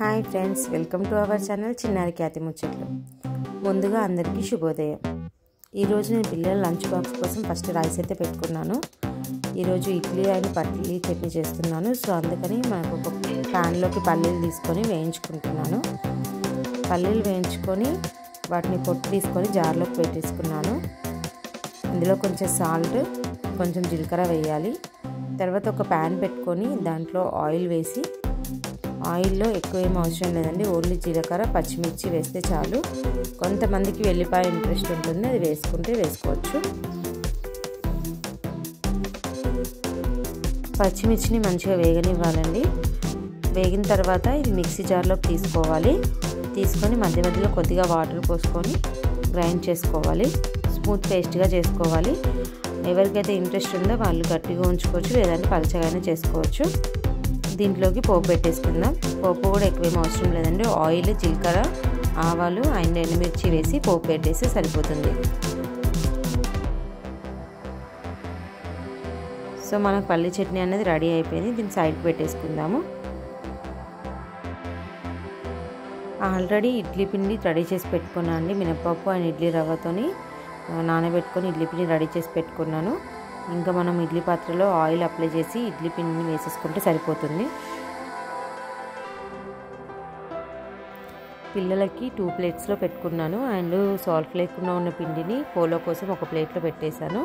Hi friends, welcome to our channel చిన్నారి ఖ్యాతి ముచ్చట్లు. ముందుగా అందరికీ శుభోదయం. ఈరోజు నేను పిల్లల లంచ్ బాక్స్ కోసం ఫస్ట్ రైస్ అయితే పెట్టుకున్నాను. ఈరోజు ఇడ్లీ అండ్ పల్లి చట్నీ చేస్తున్నాను. సో అందుకని మనకు ఒక ప్యాన్లోకి పల్లీలు తీసుకొని వేయించుకుంటున్నాను. పల్లీలు వేయించుకొని వాటిని పొట్టు తీసుకొని జార్లోకి పెట్టేసుకున్నాను. ఇందులో కొంచెం సాల్ట్, కొంచెం జీలకర్ర వేయాలి. తర్వాత ఒక ప్యాన్ పెట్టుకొని దాంట్లో ఆయిల్ వేసి, ఆయిల్లో ఎక్కువ ఏం అవసరం లేదండి, ఓన్లీ జీలకర్ర పచ్చిమిర్చి వేస్తే చాలు. కొంతమందికి వెల్లిపాయ ఇంట్రెస్ట్ ఉంటుంది, అది వేసుకోవచ్చు. పచ్చిమిర్చిని మంచిగా వేగనివ్వాలండి. వేగిన తర్వాత ఇది మిక్సీ జార్లోకి తీసుకోవాలి. తీసుకొని మధ్య మధ్యలో కొద్దిగా వాటర్ పోసుకొని గ్రైండ్ చేసుకోవాలి. స్మూత్ పేస్ట్గా చేసుకోవాలి. ఎవరికైతే ఇంట్రెస్ట్ ఉందో వాళ్ళు గట్టిగా ఉంచుకోవచ్చు, లేదంటే పలచగానే చేసుకోవచ్చు. దీంట్లోకి పోపు పెట్టేసుకుందాం. పోపు కూడా ఎక్కువేం అవసరం లేదండి. ఆయిల్, జీలకర్ర, ఆవాలు అండ్ ఎండుమిర్చి వేసి పోపు పెట్టేస్తే సరిపోతుంది. సో మనకు పల్లి చట్నీ అనేది రెడీ అయిపోయింది. దీన్ని సైడ్కి పెట్టేసుకుందాము. ఆల్రెడీ ఇడ్లీ పిండి రెడీ చేసి పెట్టుకున్నాను అండి. మినపప్పు అండ్ ఇడ్లీ రవ్వతోని నానబెట్టుకొని ఇడ్లీ పిండి రెడీ చేసి పెట్టుకున్నాను. ఇంకా మనం ఇడ్లీ పాత్రలో ఆయిల్ అప్లై చేసి ఇడ్లీ పిండిని వేసేసుకుంటే సరిపోతుంది. పిల్లలకి 2 ప్లేట్స్లో పెట్టుకున్నాను. అండ్ సాల్ట్ లేకుండా ఉన్న పిండిని పోలో కోసం ఒక ప్లేట్లో పెట్టేశాను.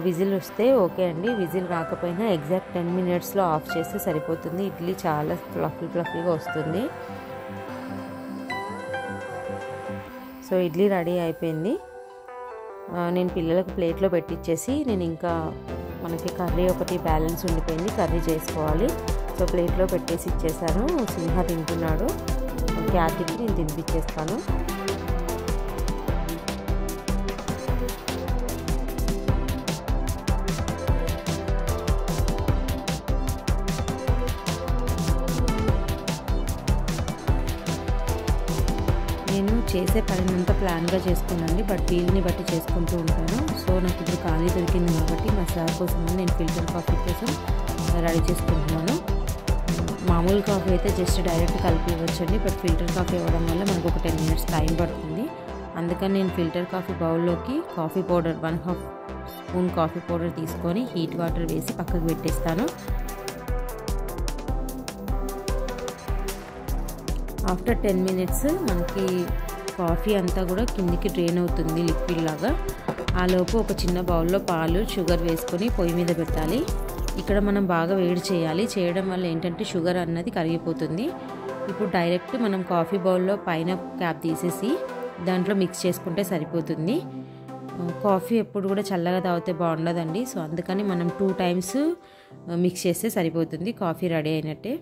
విజిల్ వస్తే ఓకే అండి. విజిల్ రాకపోయినా ఎగ్జాక్ట్ 10 మినిట్స్లో ఆఫ్ చేస్తే సరిపోతుంది. ఇడ్లీ చాలా ఫ్లఫీగా వస్తుంది. సో ఇడ్లీ రెడీ అయిపోయింది. నేను పిల్లలకు ప్లేట్లో పెట్టించేసి నేను ఇంకా మనకి కర్రీ ఒకటి బ్యాలెన్స్ ఉండిపోయింది, కర్రీ చేసుకోవాలి. సో ప్లేట్లో పెట్టేసి ఇచ్చేసాను. సింహ తింటున్నాడు, క్యాట్కి నేను తినిపించేస్తాను. నేను చేసే పనినంతా ప్లాన్గా చేసుకున్నాను, బట్ వీలుని బట్టి చేసుకుంటూ ఉంటాను. సో నాకు ఇప్పుడు ఖాళీ దొరికింది కాబట్టి మా సార్ కోసం నేను ఫిల్టర్ కాఫీ కోసం రెడీ చేసుకుంటున్నాను. మామూలు కాఫీ అయితే జస్ట్ డైరెక్ట్ కలిపి ఇవ్వచ్చండి, బట్ ఫిల్టర్ కాఫీ ఇవ్వడం వల్ల మనకు ఒక 10 మినిట్స్ టైం పడుతుంది. అందుకని నేను ఫిల్టర్ కాఫీ బౌల్లోకి coffee powder 1/2 spoon coffee powder తీసుకొని హీట్ వాటర్ వేసి పక్కకు పెట్టేస్తాను. ఆఫ్టర్ 10 మినిట్స్ మనకి కాఫీ అంతా కూడా కిందికి డ్రైన్ అవుతుంది లిక్విడ్ లాగా. ఆ లోపు ఒక చిన్న బౌల్లో పాలు, షుగర్ వేసుకొని పొయ్యి మీద పెట్టాలి. ఇక్కడ మనం బాగా వేడి చేయాలి. చేయడం వల్ల ఏంటంటే షుగర్ అన్నది కరిగిపోతుంది. ఇప్పుడు డైరెక్ట్ మనం కాఫీ బౌల్లో పైన క్యాప్ తీసేసి దాంట్లో మిక్స్ చేసుకుంటే సరిపోతుంది. కాఫీ ఎప్పుడు కూడా చల్లగా తాగితే బాగుండదండి. సో అందుకని మనం 2 టైమ్స్ మిక్స్ చేస్తే సరిపోతుంది. కాఫీ రెడీ అయినట్టే.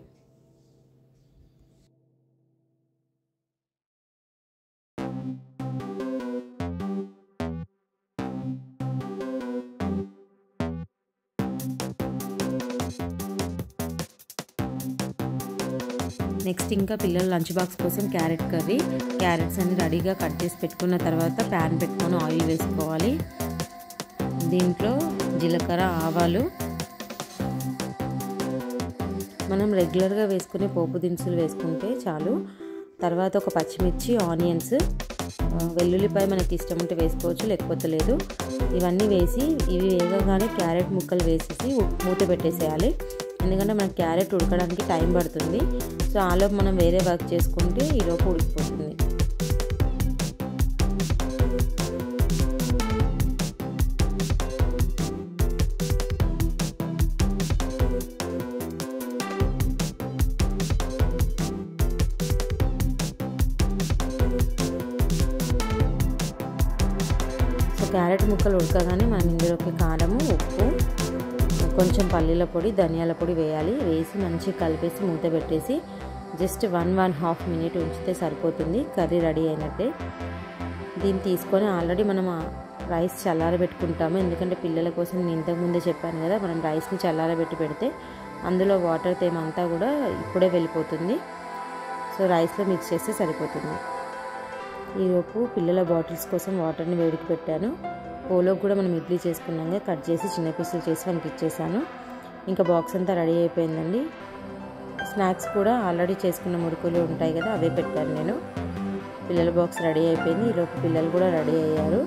నెక్స్ట్ ఇంకా పిల్లల లంచ్ బాక్స్ కోసం క్యారెట్ కర్రీ. క్యారెట్స్ అన్ని రెడీగా కట్ చేసి పెట్టుకున్న తర్వాత ప్యాన్ పెట్టుకొని ఆయిల్ వేసుకోవాలి. దీంట్లో జీలకర్ర, ఆవాలు, మనం రెగ్యులర్గా వేసుకునే పోపు దినుసులు వేసుకుంటే చాలు. తర్వాత ఒక పచ్చిమిర్చి, ఆనియన్స్, వెల్లుల్లిపాయ మనకి ఇష్టం ఉంటే వేసుకోవచ్చు, లేకపోతే లేదు. ఇవన్నీ వేసి ఇవి వేగగానే క్యారెట్ ముక్కలు వేసేసి మూత పెట్టేసేయాలి. ఎందుకంటే మనకి క్యారెట్ ఉడకడానికి టైం పడుతుంది. సో ఆలోపు మనం వేరే వర్క్ చేసుకుంటే ఈలోపు ఉడికిపోతుంది. సో క్యారెట్ ముక్కలు ఉడకగానే మనం ఇందులోకి కారము, ఉప్పు, కొంచెం పల్లీల పొడి, ధనియాల పొడి వేయాలి. వేసి మంచిగా కలిపేసి మూత పెట్టేసి జస్ట్ 1.5 మినిట్ ఉంచితే సరిపోతుంది. కర్రీ రెడీ అయినట్టే. దీన్ని తీసుకొని ఆల్రెడీ మనం రైస్ చల్లారబెట్టుకుంటాము. ఎందుకంటే పిల్లల కోసం నేను ఇంతకుముందే చెప్పాను కదా, మనం రైస్ని చల్లారబెట్టి పెడితే అందులో వాటర్ తేమంతా కూడా ఇప్పుడే వెళ్ళిపోతుంది. సో రైస్లో మిక్స్ చేస్తే సరిపోతుంది. ఈలోపు పిల్లల బాటిల్స్ కోసం వాటర్ని వేడికి పెట్టాను. పోలో కూడా మనం ఇడ్లీ చేసుకున్నాక కట్ చేసి చిన్న పీసులు చేసి మనకి ఇచ్చేసాను. ఇంకా బాక్స్ అంతా రెడీ అయిపోయిందండి. స్నాక్స్ కూడా ఆల్రెడీ చేసుకున్న మురుకులు ఉంటాయి కదా, అవే పెట్టాను నేను. పిల్లల బాక్స్ రెడీ అయిపోయింది. ఈలోపు పిల్లలు కూడా రెడీ అయ్యారు.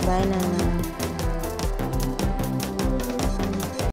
బాయ్ నాన్న.